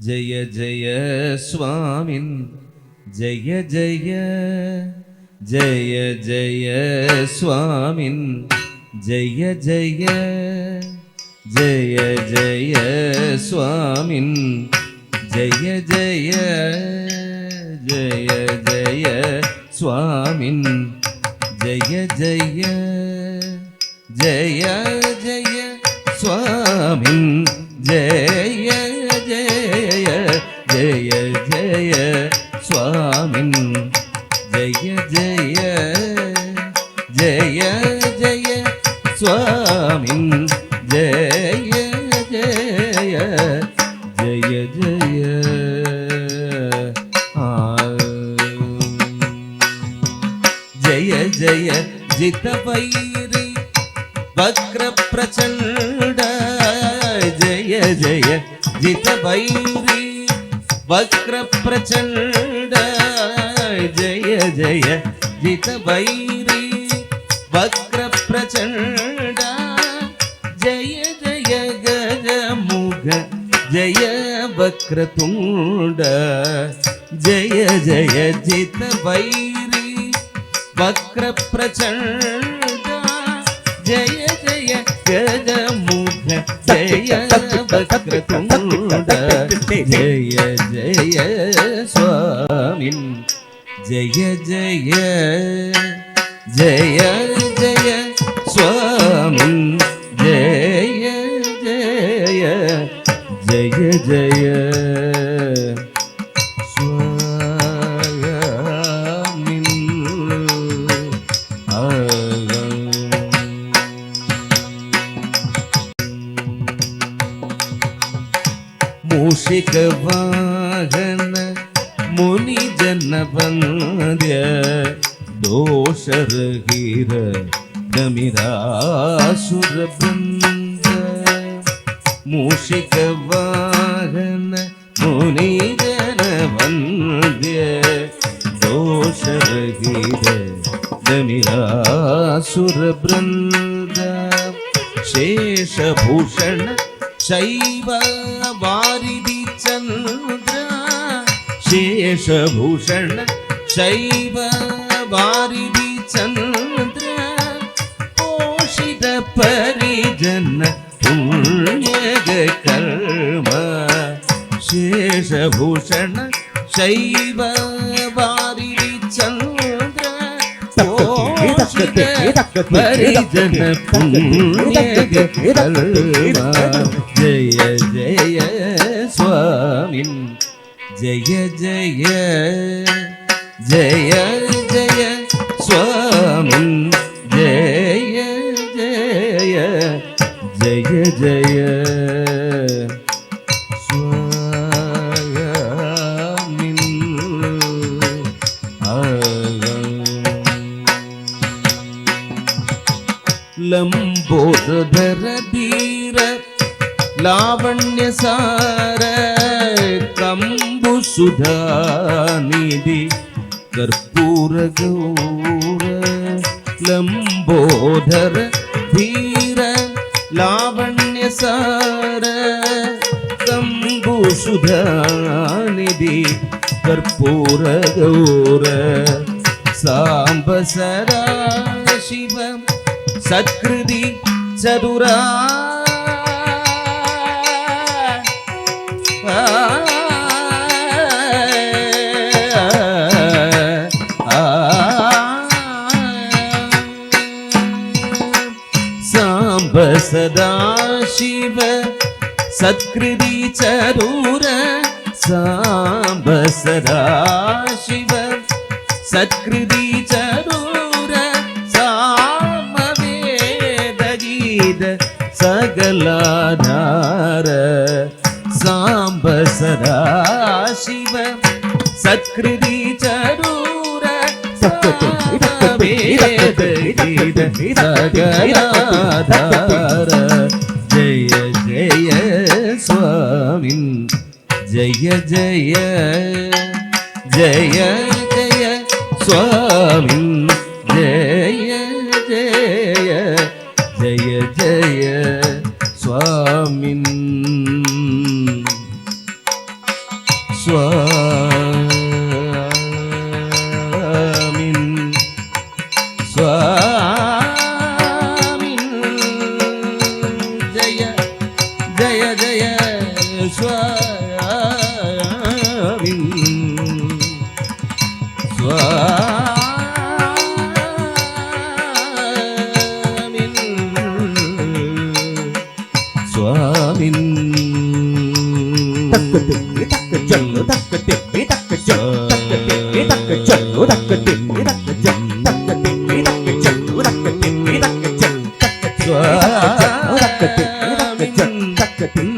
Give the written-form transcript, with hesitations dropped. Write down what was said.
जय जय स्वामिन् जय जय जय जय स्वामिन् जय जय जय जय स्वामिन् जय जय जय जय स्वामिन् जय जय जय जय स्वामिन् जय जय जय जय स्वामिन् जय जय जय जय स्वामिन् जय जय जय जय जय जय जितवैरी वक्र प्रचंड जय जय जितवैरी वक्र प्रचंड जय जय जितवैरी वक्र प्रचंड जय जय गजमुख जय वक्रतुंड जय जय जितवैरी वक्र प्रचंड जय जय गजमुख जय वक्रतुंड जय जय स्वामिन् जय जय जय जय स्वामिन् जय जय जय जय मूषिक वाहन मुनि जन वंद्य दोषरहित दमिरासुर वृंद मूषिक वाहन मुनि जन वंद्य दोषरहित दमिरासुर वृंद शेषभूषण शैव वारिधि चंद्र शेषभूषण शैव वारिधि चंद्र पोषित परिजन पुण्य कर्म शेषभूषण शैव वारिधि चंद्र पोषित परिजन पुण्य कर्म जय जय स्वामिन् जय जय जय जय स्वामिन् जय जय जय जय स्वामिन् लंबोदर धीर लावण्य सार कंबु सुधा निधि कर्पूर गौर लंबोदर धीर लावण्य सार कंबु सुधा निधि कर्पूर गौर सांब सदा शिव सत्कृति चतुरा सांब सदा शिव सत्कृति चतुर सांब सदा शिव सत्कृति चतुर सामवेद गीत सकलाधार सांब सदा शिव सत्कृति चतुर सामवेद गीत सकलाधार जय जय स्वामिन् जय जय जय जय स्वामिन् जय जय जय जय स्वामिन् சுவாமின் தக்க திம்மி தக்க ஜல்லு தக்க திம்மி தக்க ஜல்லு தக்க திம்மி தக்க ஜல்லு தக்க திம்மி தக்க ஜல்லு தக்க திம்மி தக்க ஜல்லு தக்க திம்மி தக்க ஜல்லு தக்க திம்மி தக்க ஜல்லு தக்க திம்மி தக்க ஜல்லு தக்க திம்மி